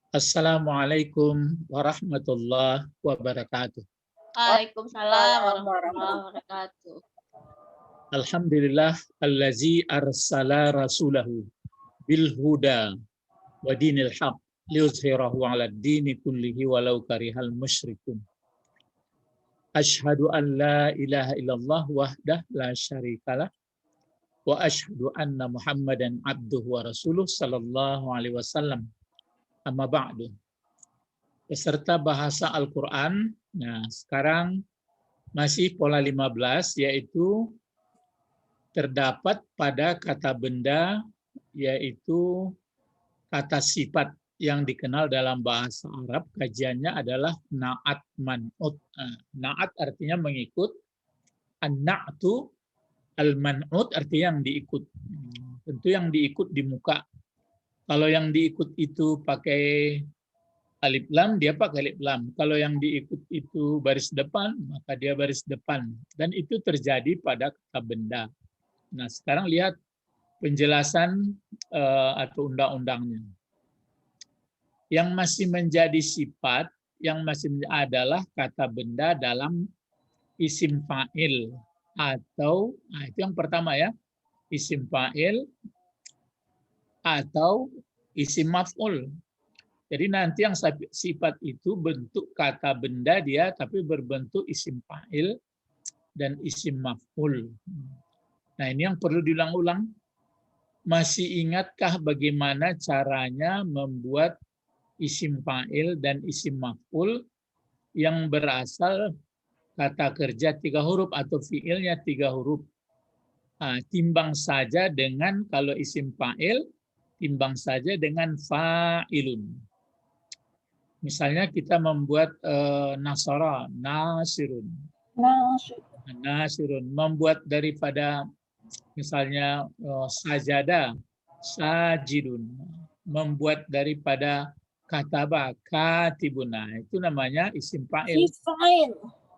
Assalamualaikum warahmatullahi wabarakatuh. Waalaikumsalam warahmatullahi wabarakatuh. Alhamdulillah allazi arsala rasulahu bil huda wa dinil haq liyuzhirahu 'ala ad-dini kullihi walau karihal musyrikun. Asyhadu an la ilaha illallah wahdah la syarikalah wa asyhadu anna Muhammadan abduhu wa rasuluh sallallahu alaihi wasallam. Amma ba'du. Peserta bahasa Al-Qur'an. Nah, sekarang masih pola 15, yaitu terdapat pada kata benda, yaitu kata sifat yang dikenal dalam bahasa Arab. Kajiannya adalah na'at man'ut. Na'at artinya mengikut, an-na'tu al-man'ut artinya yang diikut. Tentu yang diikut di muka. Kalau yang diikut itu pakai alif lam, dia pakai alif lam. Kalau yang diikut itu baris depan, maka dia baris depan. Dan itu terjadi pada kata benda. Nah, sekarang lihat penjelasan atau undang-undangnya. Yang masih menjadi sifat, yang masih adalah kata benda dalam isim fa'il. Atau, nah itu yang pertama ya, isim fa'il atau isim maf'ul. Jadi nanti yang sifat itu bentuk kata benda dia, tapi berbentuk isim fa'il dan isim maf'ul. Nah, ini yang perlu diulang-ulang. Masih ingatkah bagaimana caranya membuat isim fa'il dan isim maf'ul yang berasal kata kerja 3 huruf atau fi'ilnya 3 huruf? Nah, timbang saja dengan kalau isim fa'il, timbang saja dengan fa'ilun. Misalnya kita membuat nasara, nasirun. Nasirun, membuat daripada misalnya sajada, sajidun, membuat daripada kataba, katibun. Nah, itu namanya isim fa'il.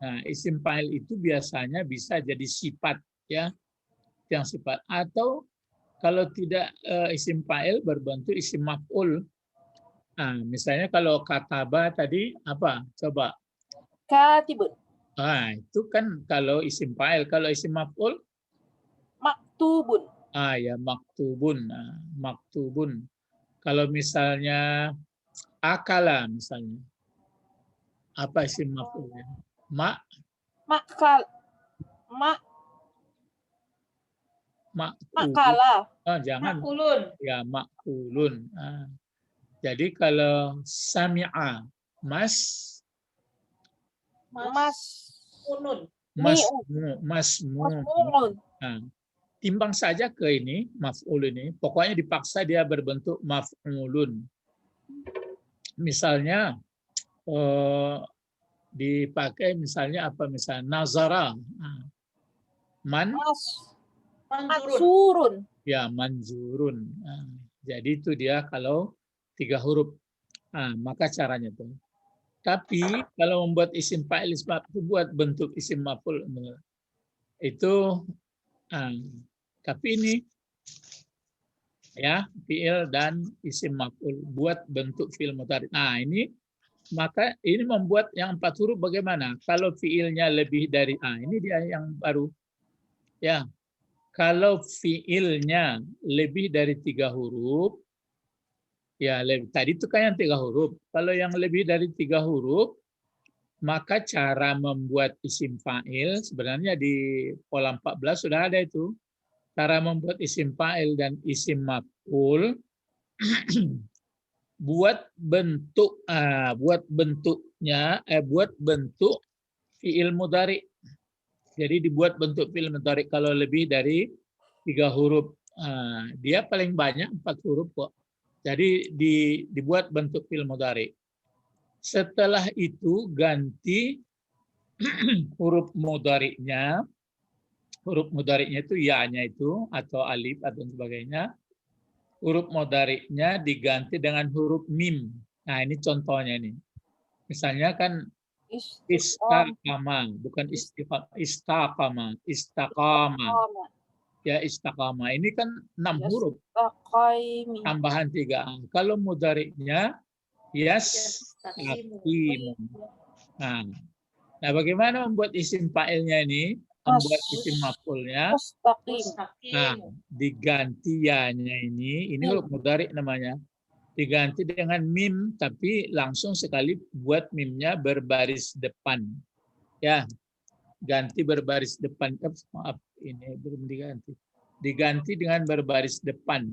Nah, isim fa'il itu biasanya bisa jadi sifat ya, yang sifat. Atau kalau tidak isim fa'il berbentuk isim maf'ul. Nah, misalnya kalau kataba tadi apa? Coba. Katibun. Ah, itu kan kalau isim fa'il. Kalau isim maf'ul? Maktubun. Ah, ya maktubun. Nah, maktubun. Kalau misalnya akala misalnya. Apa isim maf'ulnya? Makal. Makala. Oh, jangan. Makulun. Ya, makulun. Ah. Jadi kalau sami'a, mas Unun. masmu. Nah, timbang saja ke ini, maf'ul ini. Pokoknya dipaksa dia berbentuk maf'ulun. Misalnya, dipakai misalnya apa? Misalnya nazara. Mansurun. Ya, manzurun. Nah, jadi itu dia kalau 3 huruf. Nah, maka caranya tuh. Tapi kalau membuat isim fa'il itu buat bentuk isim maf'ul itu tapi ini ya fi'il dan isim maf'ul buat bentuk fi'il mudhari. Nah, ini maka ini membuat yang 4 huruf bagaimana? Kalau fi'ilnya lebih dari ini dia yang baru. Ya. Kalau fi'ilnya lebih dari 3 huruf, ya tadi itu kan yang 3 huruf. Kalau yang lebih dari 3 huruf, maka cara membuat isim fa'il sebenarnya di pola 14 sudah ada itu. Cara membuat isim fa'il dan isim maf'ul buat bentuk buat bentuk fi'il mudhari. Jadi dibuat bentuk fi'il mudhari kalau lebih dari 3 huruf. Dia paling banyak 4 huruf kok. Jadi dibuat bentuk fi'il mudhari. Setelah itu ganti huruf mudhari'nya. Huruf mudhari'nya itu ya-nya itu atau alif atau sebagainya. Huruf mudhari'nya diganti dengan huruf mim. Nah, ini contohnya nih. Misalnya kan istaqama, bukan istaqama, istaqama. Ya, istaqama. Ini kan 6 huruf. Tambahan 3. Kalau mudhari'nya yastaqimu. Nah, bagaimana membuat isim fa'ilnya ini? Membuat isim maf'ulnya. Mustaqim. Nah, digantiannya ini huruf mudhari namanya. Diganti dengan mim, tapi langsung sekali buat mimnya berbaris depan. Ya, ganti berbaris depan. Maaf, ini belum diganti. Diganti dengan berbaris depan.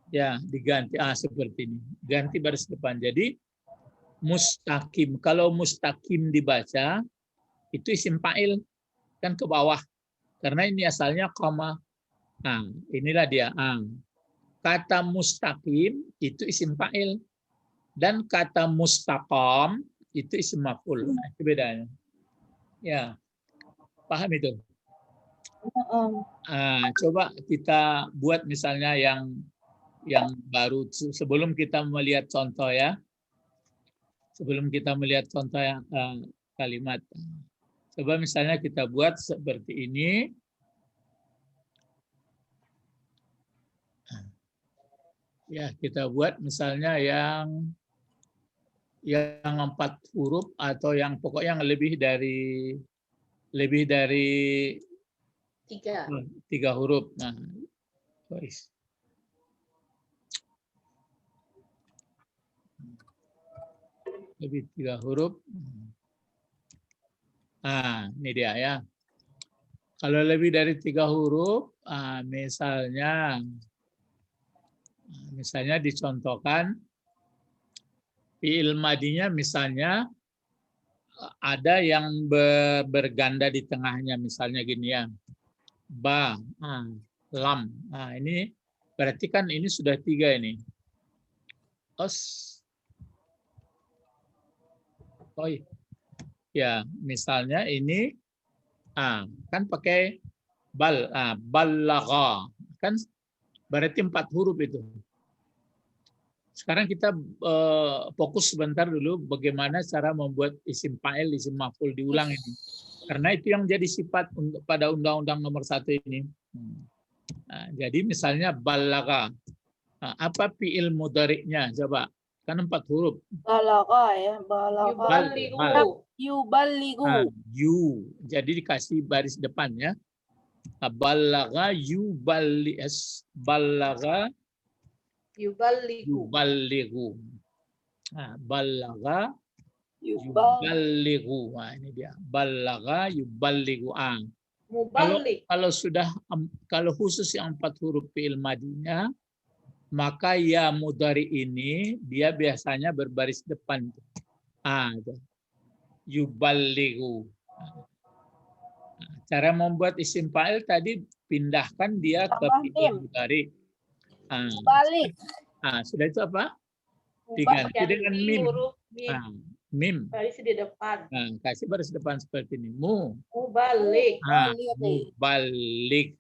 Ya, diganti seperti ini. Ganti baris depan. Jadi mustaqim. Kalau mustaqim dibaca itu isim fa'il kan ke bawah. Karena ini asalnya koma. Nah, inilah dia. Kata mustaqim itu isim fa'il dan kata mustaqam itu isim maf'ul. Nah, itu bedanya. Ya. Paham itu? Coba kita buat misalnya yang baru sebelum kita melihat contoh ya. Sebelum kita melihat contoh yang kalimat. Coba misalnya kita buat seperti ini. Ya, kita buat misalnya yang 4 huruf atau yang pokoknya yang lebih dari 3 huruf. Nah, lebih 3 huruf. Ini dia ya. Kalau lebih dari 3 huruf, misalnya dicontohkan fi'il madinya misalnya ada yang berganda di tengahnya, misalnya gini ya. Ba, lam. Nah, ini berarti kan ini sudah 3 ini. Ya, misalnya ini kan pakai balagha. Kan berarti 4 huruf itu. Sekarang kita fokus sebentar dulu bagaimana cara membuat isim fa'il, isim maf'ul diulang ini. Karena itu yang jadi sifat pada Undang-Undang Nomor 1 ini. Jadi misalnya balagha. Apa fi'il mudhari'nya? Coba. Kan 4 huruf. Balagha ya, balagha. Yuballighu. Jadi dikasih baris depan ya. Balagha balagha yuballighu. Balagha yuballighu. Ini dia. Balagha yuballighu. Kalau khusus yang 4 huruf fi'il madinya, maka ya mudhari ini dia biasanya berbaris depan. Yuballighu. Cara membuat isim fa'il tadi pindahkan dia ke fi'il mudhari. Balik. Sudah itu apa? Diganti dengan mim. Mim. Baris di depan. Kasih baris depan seperti ini. Mubalik. Mubalik.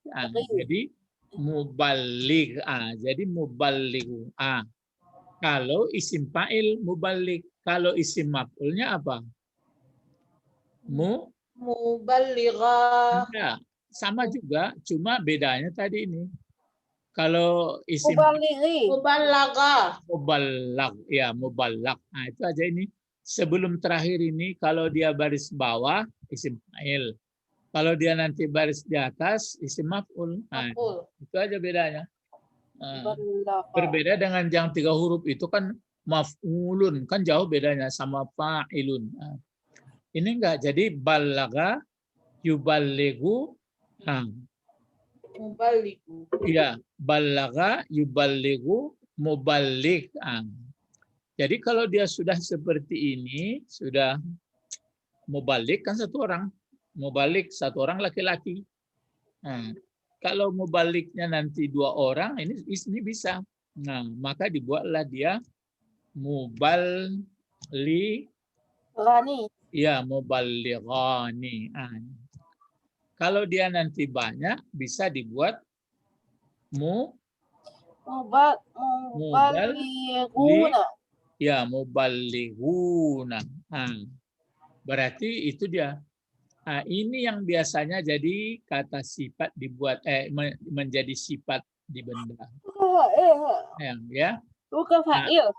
Jadi mubalik. Jadi mubalik. Kalau isim fa'il mubalik. Kalau isim maf'ulnya apa? Muballigha. Ya, sama juga, cuma bedanya tadi ini. Kalau isim mubalagha. Mubalagh. Itu aja ini. Sebelum terakhir ini kalau dia baris bawah isim fa'il. Kalau dia nanti baris di atas isim maf'ul. Itu aja bedanya. Berbeda dengan yang 3 huruf itu kan maf'ulun, kan jauh bedanya sama fa'ilun. Ini enggak. Jadi balagha yuballighu. Muballighu. Iya, balagha yuballighu muballigh. Jadi kalau dia sudah seperti ini, sudah muballigh kan 1 orang. Muballigh 1 orang laki-laki. Kalau mubalighnya nanti 2 orang, ini bisa. Maka dibuatlah dia muballighani. Ya, muballighani. Kalau dia nanti banyak, bisa dibuat muballighuna. Ya, muballighuna. Berarti itu dia. Ini yang biasanya jadi kata sifat dibuat menjadi sifat di benda. Ya. Bukan fa'il.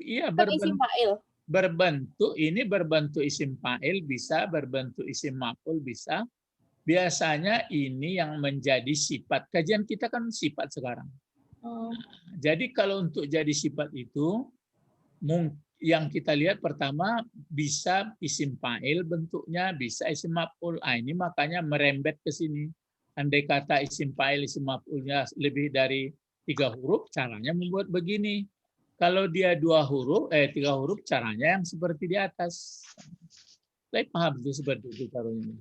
Iya, Kan isim fa'il. berbentuk isim fa'il bisa, berbentuk isim maf'ul bisa. Biasanya ini yang menjadi sifat. Kajian kita kan sifat sekarang. Jadi kalau untuk jadi sifat itu yang kita lihat pertama bisa isim fa'il bentuknya, bisa isim maf'ul. Ini makanya merembet ke sini. Andai kata isim fa'il, isim maf'ulnya lebih dari 3 huruf, caranya membuat begini. Kalau dia 3 huruf, caranya yang seperti di atas. Saya paham itu seperti itu caranya.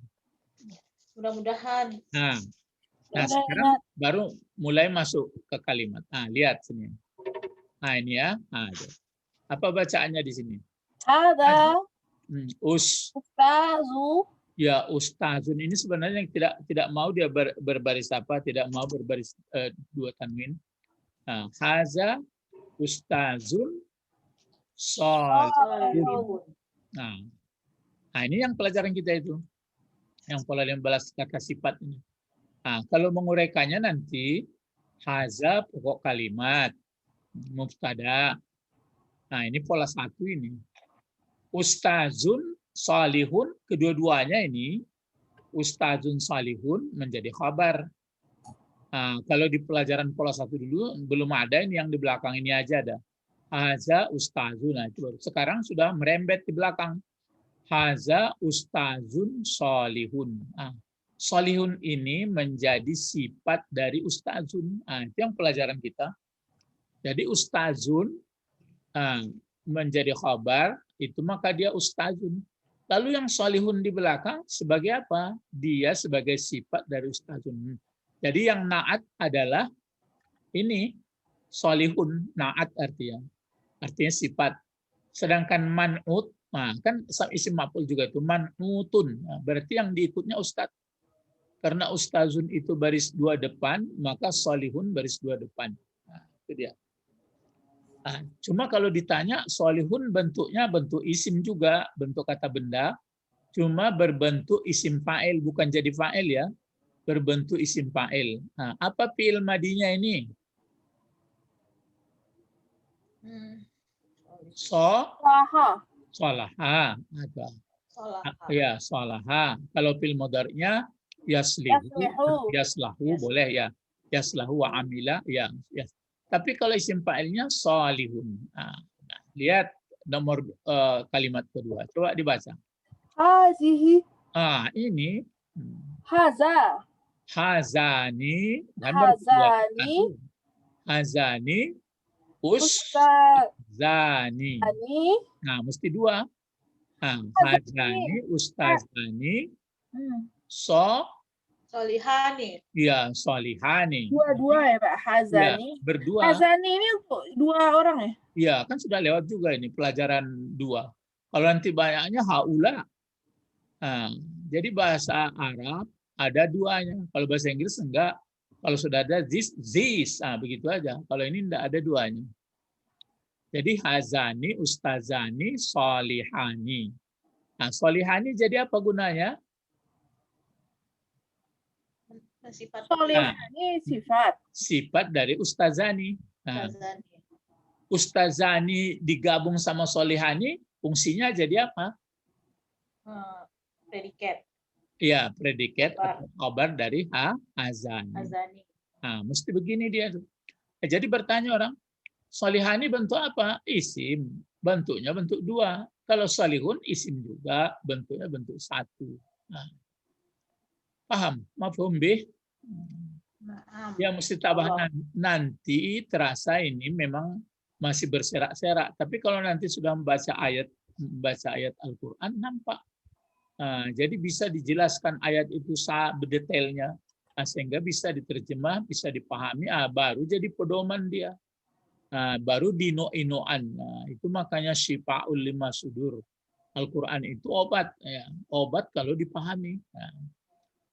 Mudah-mudahan. Nah, sekarang baru mulai masuk ke kalimat. Lihat sini. Ini ya. Apa bacaannya di sini? Hada ustazu. Ya, ustazun ini sebenarnya yang tidak mau dia berbaris apa, tidak mau berbaris 2 tanwin. Haza ustazun salihun. Nah, ini yang pelajaran kita itu. Yang pola 15 kata sifat ini. Kalau menguraikannya nanti haza pokok kalimat, mubtada. Nah, ini pola 1 ini. Ustazun salihun, kedua-duanya ini ustazun salihun menjadi khabar. Kalau di pelajaran pola 1 dulu belum ada, ini yang di belakang ini aja ada. Haza ustazun. Nah, itu sekarang sudah merembet di belakang. Haza ustazun salihun. Salihun ini menjadi sifat dari ustazun. Itu yang pelajaran kita. Jadi ustazun menjadi khabar, itu maka dia ustazun. Lalu yang salihun di belakang sebagai apa? Dia sebagai sifat dari ustazun. Jadi yang naat adalah ini salihun, naat artinya sifat. Sedangkan man'ut, kan isim maf'ul juga itu man'utun. Berarti yang diikutnya ustaz. Karena ustazun itu baris 2 depan, maka salihun baris 2 depan. Itu dia. Cuma kalau ditanya salihun bentuknya bentuk isim juga, bentuk kata benda, cuma berbentuk isim fa'il, bukan jadi fa'il ya, berbentuk isim fa'il. Apa fi'il madinya ini? Sholaha. Ya, sholaha. Kalau fi'il mudhari'nya yaslahu boleh ya. Yaslahu wa amila ya. Tapi kalau isim fa'ilnya shalihun. Lihat nomor kalimat kedua. Coba dibaca. Hazihi. Ini Haza. Hazani. Hazani. Ustazani. Nah, mesti 2. Hazani, ustazani, solihani. Ya, solihani. Dua-dua ya Pak, hazani. Ya, berdua. Hazani ini untuk 2 orang ya? Iya, kan sudah lewat juga ini pelajaran 2. Kalau nanti banyaknya haula. Jadi bahasa Arab ada 2-nya. Kalau bahasa Inggris enggak. Kalau sudah ada this, begitu aja. Kalau ini enggak ada 2-nya. Jadi hazani, ustazani, solihani. Solihani jadi apa gunanya? Solihani sifat. Sifat dari ustazani. Ustazani digabung sama solihani, fungsinya jadi apa? Predikat. Iya, predikat atau khabar dari azani. Mesti begini dia tuh. Jadi bertanya orang, solihani bentuk apa? Isim. Bentuknya bentuk 2. Kalau salihun isim juga, bentuknya bentuk 1. Paham? Mafhum bih? Ya mesti tambah nanti terasa ini memang masih berserak-serak. Tapi kalau nanti sudah membaca ayat Al-Quran nampak. Jadi bisa dijelaskan ayat itu detailnya, sehingga bisa diterjemah, bisa dipahami. Baru jadi pedoman dia. Baru dino-inoan. Itu makanya syifa'ul lima sudur. Al-Quran itu obat. Ya. Obat kalau dipahami.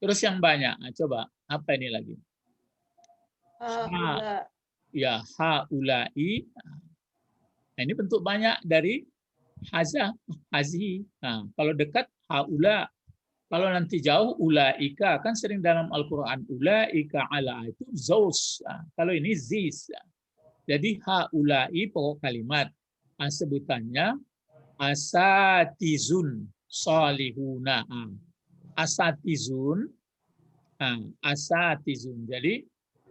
Terus yang banyak. Coba, apa ini lagi? Haulai. Ini bentuk banyak dari hazi. Kalau dekat, haula. Kalau nanti jauh, ulaika. Kan sering dalam Al-Quran. Ulaika ala. Itu zaus. Kalau ini zis. Jadi haulai pokok kalimat. Sebutannya asatizun salihuna. Asatizun. Asatizun. Jadi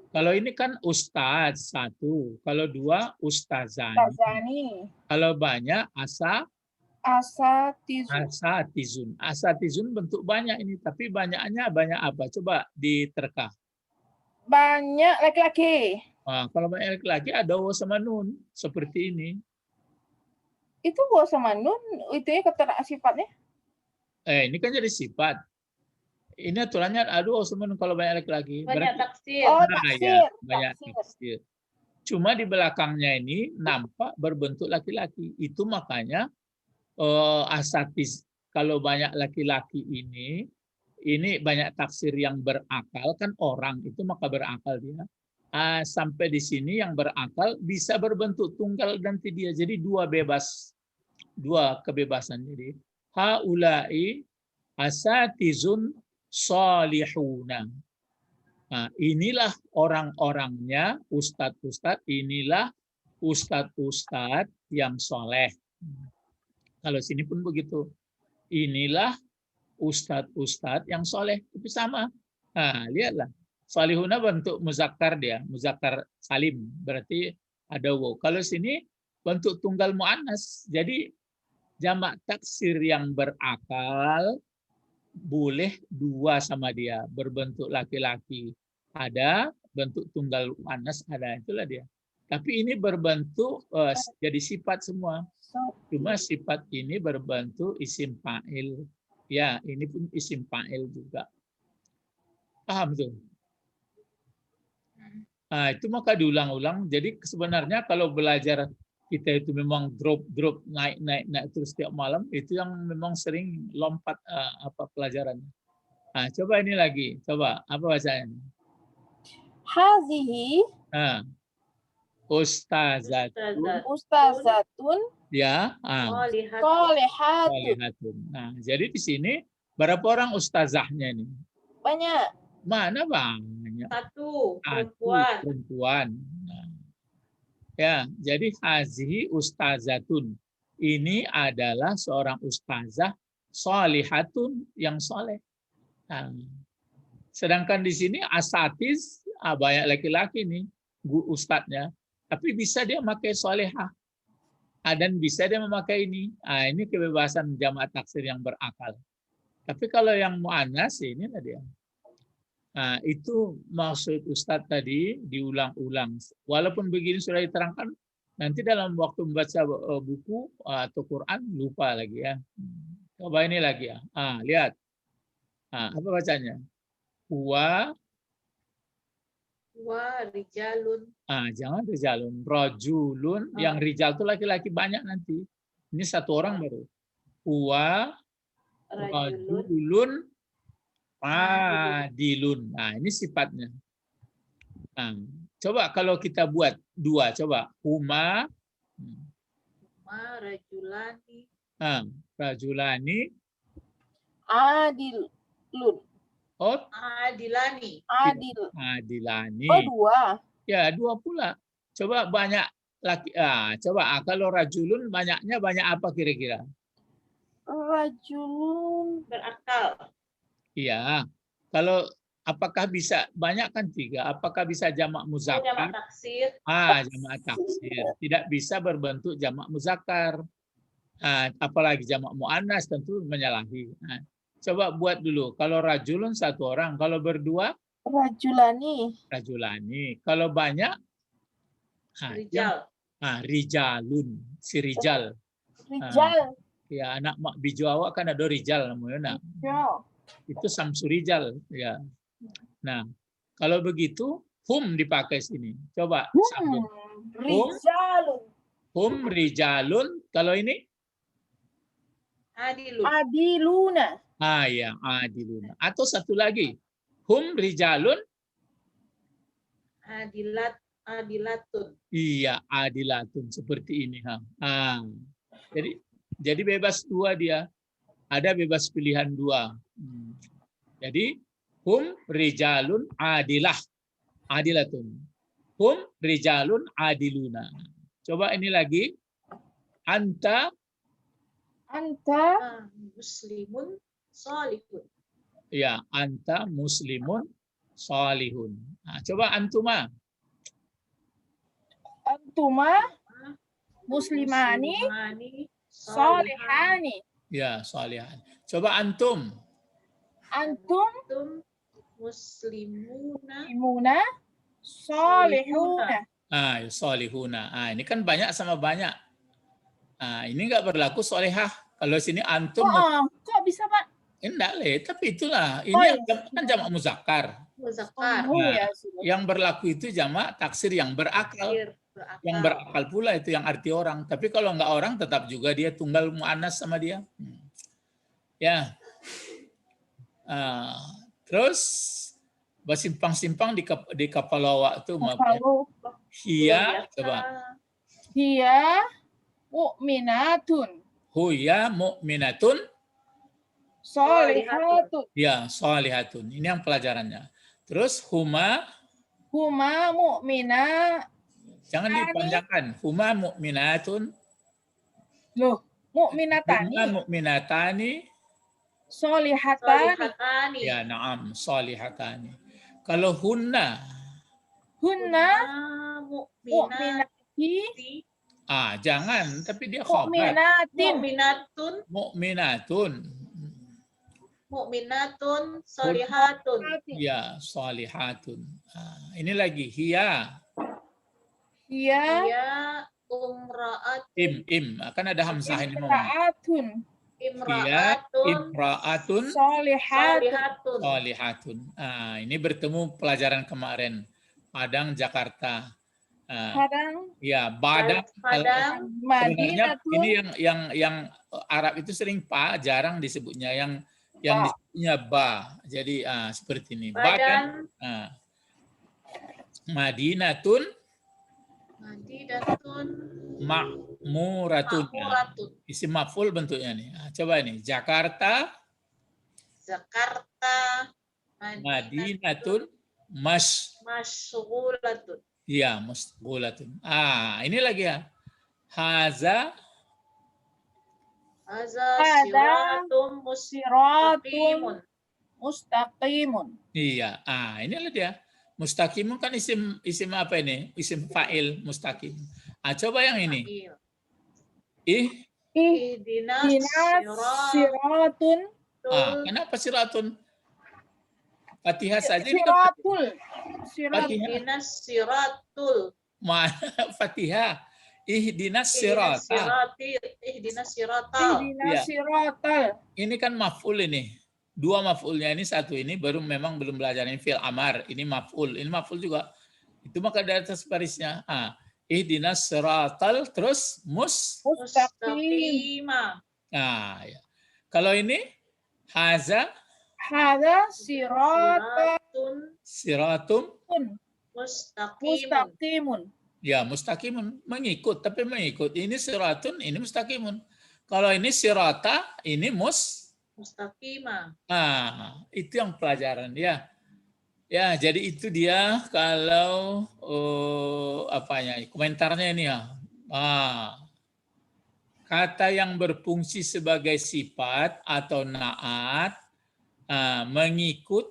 kalau ini kan ustadz satu, kalau dua ustazani, Tazani. kalau banyak Asatizu. asatizun. Asatizun bentuk banyak ini, tapi banyaknya banyak apa? Coba diterka. Banyak laki-laki. Kalau banyak laki-laki ada waw sama nun seperti ini. Itu waw sama nun, itu ya kata sifatnya. Ini kan jadi sifat. Ini aturannya ada waw sama nun kalau banyak laki-laki. Banyak taksir. Oh, Ya, taksir. banyak taksir. Cuma di belakangnya ini nampak berbentuk laki-laki. Itu makanya asatis. Kalau banyak laki-laki ini banyak taksir yang berakal kan orang itu maka berakal dia. Sampai di sini yang berakal bisa berbentuk tunggal dan dia. Jadi dua kebebasan. Jadi haulai asatizun salihuna. Nah, inilah orang-orangnya, ustadz-ustadz, inilah ustadz-ustadz yang soleh. Kalau sini pun begitu. Inilah ustadz-ustadz yang soleh. Itu sama. Nah, lihatlah. Salihuna bentuk muzakkar dia. Muzakkar salim. Berarti ada waw. Kalau sini bentuk tunggal mu'annas. Jadi jamak taksir yang berakal boleh dua sama dia. Berbentuk laki-laki ada, bentuk tunggal mu'annas ada. Itulah dia. Tapi ini berbentuk jadi sifat semua. Cuma sifat ini berbentuk isim fa'il. Ya, ini pun isim fa'il juga. Paham tuh? Nah, itu maka diulang-ulang. Jadi sebenarnya kalau belajar kita itu memang drop naik terus setiap malam, itu yang memang sering lompat pelajarannya. Nah, coba ini lagi. Coba apa bacanya? Hazihi ustazatun. Ya, Solihatun. Nah, jadi di sini berapa orang ustazahnya ini? Banyak. Mana banyak? Satu, perempuan. perempuan. Nah, ya, jadi hazihi ustazatun. Ini adalah seorang ustazah solihatun yang soleh. Nah, sedangkan di sini asatiz banyak laki-laki nih, ustadznya. Tapi bisa dia memakai solehah. Dan bisa dia memakai ini. Ini kebebasan jamak taksir yang berakal. Tapi kalau yang mu'annas ini dia. Itu maksud Ustadz tadi diulang-ulang. Walaupun begini sudah diterangkan, nanti dalam waktu membaca buku atau Quran lupa lagi ya. Coba ini lagi ya. Lihat. Apa bacanya? Wa rijalun. Jangan rijalun. Rajulun. Yang rijal itu laki-laki banyak nanti. Ini satu orang baru. Wa rajulun adilun. Nah, ini sifatnya. Coba kalau kita buat dua, coba. Huma rajulani. Rajulani. Adilun. Oh, adilani. Adilani. Oh, dua. Ya, dua pula. Coba banyak laki. Coba kalau rajulun banyaknya banyak apa kira-kira? Rajulun berakal. Iya. Kalau apakah bisa banyak kan tiga? Apakah bisa jamak muzakkar? Jamak taksir. Jamak taksir. Tidak bisa berbentuk jamak muzakkar. Apalagi jamak muannas tentu menyalahi. Coba buat dulu. Kalau rajulun satu orang, kalau berdua rajulani. Kalau banyak rijal. Rijalun, si rijal. Ya, anak mak bijo awak kan ada rijal namanya. Itu samsurijal ya. Nah, kalau begitu hum dipakai sini. Coba sambung. Hum rijalun. Kalau ini adiluna. Ya, adiluna. Atau satu lagi. Hum rijalun adilatun. Iya, adilatun seperti ini. Jadi bebas dua dia. Ada bebas pilihan dua. Jadi hum rijalun adilatun. Hum rijalun adiluna. Coba ini lagi. Anta, Anta Muslimun salihun. ya, anta muslimun salihun. Nah, coba antuma. antuma muslimani salihani. salihani. Ya, salihan. Coba antum. Antum Antum muslimuna imuna salihuna. Salihuna. Ini kan banyak sama banyak. Ini nggak berlaku solehah. Kalau sini antum, Kok bisa, Pak? enggak le. Tapi itulah. Ini Oh, iya. kan jamak muzakkar. muzakkar. Oh, Nah, ya sudah. Yang berlaku itu jamak taksir yang berakal. Berakal. Yang berakal pula itu yang arti orang. Tapi kalau nggak orang, tetap juga dia tunggal mu'annas sama dia. Ya. Terus bersimpang-simpang di kapal lawak itu. Kalau Hiya, coba. hiya mu'minatun Huya mu'minatun. salihatun. Ya, salihatun. Ini yang pelajarannya. Terus huma, Huma mu'mina. jangan dipanjangkan. Huma mu'minatun. Loh, mu'minatani. Huma mu'minatani. Solihatani. Salihatani. Ya, na'am, salihatani. Kalau hunna, Hunna mu'minati. jangan, tapi dia khabar. mu'minatin. Mu'minatun. Mu'minatun. Mu'minatun salihatun. Ya, salihatun. Ini lagi hiya. Hiya Ya umra'atun. Akan ada hamzah ini mau. imra'atun Hiya Imra'atun imra'atun salihatun. salihatun. Ini bertemu pelajaran kemarin. Padang, Jakarta. Padang Ya, Padang. Padang. Sebenarnya Madinatun. ini yang Arab itu sering pa, jarang disebutnya. Yang disebutnya ba. Jadi seperti ini. Badan. Madinatun Madinatun. ma'muratun. Ma'muratun. Isim maf'ul bentuknya nih. Coba ini. Jakarta Jakarta. Madinatun Masyghulatun. ya musghulatun. Ini lagi ya. Haza Hadza Hadza siratun mustaqimun. mustaqimun. iya. Inilah dia. Mustaqimun kan isim apa ini? Isim fa'il mustaqim. Coba yang ini. Ihdinas Siratun. Kenapa siratun? Fatihah saja ini Siratul. Ihdinas siratul. Fatihah. Ihdinas sirata. Ihdinas siratal. Ihdinas siratal. Ini kan maf'ul ini. Dua maf'ulnya ini, satu ini baru memang belum belajar ini fi'il amar. Ini maf'ul. Ini maf'ul juga. Itu maka di atas barisnya. Ihdinas siratal terus Mustaqima. Ya. Kalau ini haza Hadza siratun siratum Mustaqimun. ya mustaqimun, mengikut, tapi mengikut. Ini siratun, ini mustaqimun. Kalau ini sirata, ini Mustaqima. itu yang pelajaran ya. Ya, jadi itu dia kalau komentarnya ini ya. Kata yang berfungsi sebagai sifat atau naat mengikut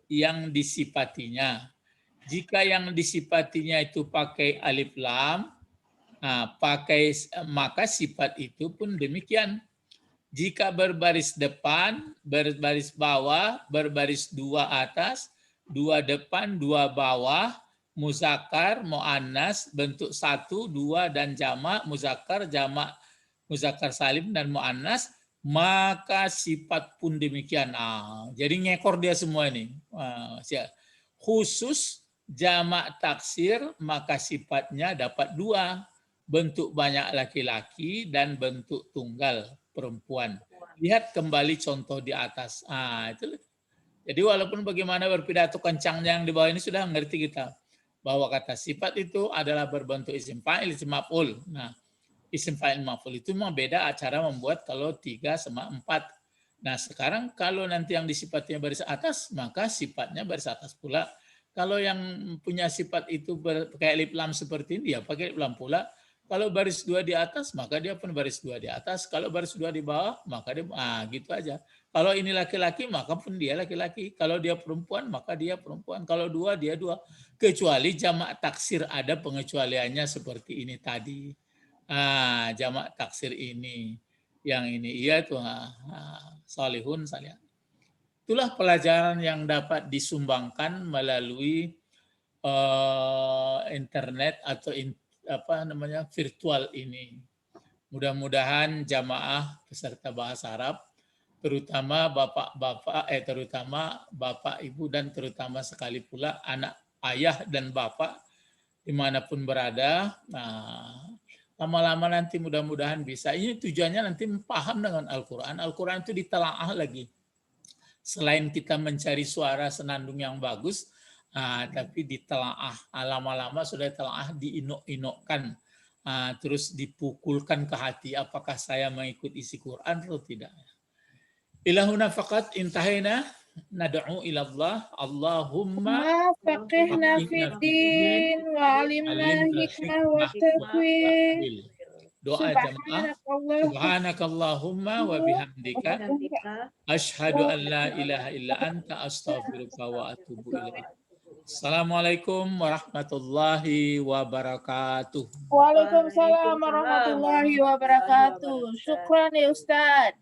yang disifatinya. Jika yang disifatinya itu pakai alif lam, maka sifat itu pun demikian. Jika berbaris depan, berbaris bawah, berbaris dua atas, dua depan, dua bawah, muzakkar, muannas, bentuk 1, 2 dan jamak, muzakkar, jamak, muzakkar salim dan muannas, maka sifat pun demikian. Jadi ngekor dia semua ini. Khusus jamak taksir, maka sifatnya dapat 2. Bentuk banyak laki-laki dan bentuk tunggal perempuan. Lihat kembali contoh di atas. Itu. Jadi walaupun bagaimana berpidato kencangnya yang di bawah ini sudah ngerti kita. Bahwa kata sifat itu adalah berbentuk isim fa'il, isim maf'ul. Isim fa'il maf'ul itu memang beda cara membuat kalau 3 sama 4. Nah sekarang kalau nanti yang disifatinya baris atas, maka sifatnya baris atas pula. Kalau yang punya sifat itu pakai alif lam seperti ini, ya pakai alif lam pula. Kalau baris 2 di atas, maka dia pun baris 2 di atas. Kalau baris 2 di bawah, maka dia gitu aja. Kalau ini laki-laki, maka pun dia laki-laki. Kalau dia perempuan, maka dia perempuan. Kalau 2, dia 2. Kecuali jamak taksir ada pengecualiannya seperti ini tadi. Jamak taksir ini. Yang ini iya tuh. Salihun, salihah. Itulah pelajaran yang dapat disumbangkan melalui internet atau virtual ini. Mudah-mudahan jamaah peserta bahasa Arab, terutama bapak ibu dan terutama sekali pula anak ayah dan bapak dimanapun berada, lama-lama nanti mudah-mudahan bisa. Ini tujuannya nanti paham dengan Al-Quran. Al-Quran itu ditelaah lagi. Selain kita mencari suara senandung yang bagus, tapi ditelaah, lama-lama sudah telaah diinok-inokkan, terus dipukulkan ke hati, apakah saya mengikut isi Quran atau tidak. Ilahuna faqat intahina nad'u ila Allah, Allahumma faqihna fiddin wa alimna hikmah wa taqwil. Doa jamaah. Subhanakallahumma wa bihamdika asyhadu an la ilaha illa anta astaghfiruka wa atubu ilaik. Assalamualaikum warahmatullahi wabarakatuh. Waalaikumsalam warahmatullahi wabarakatuh. Syukran ya Ustaz.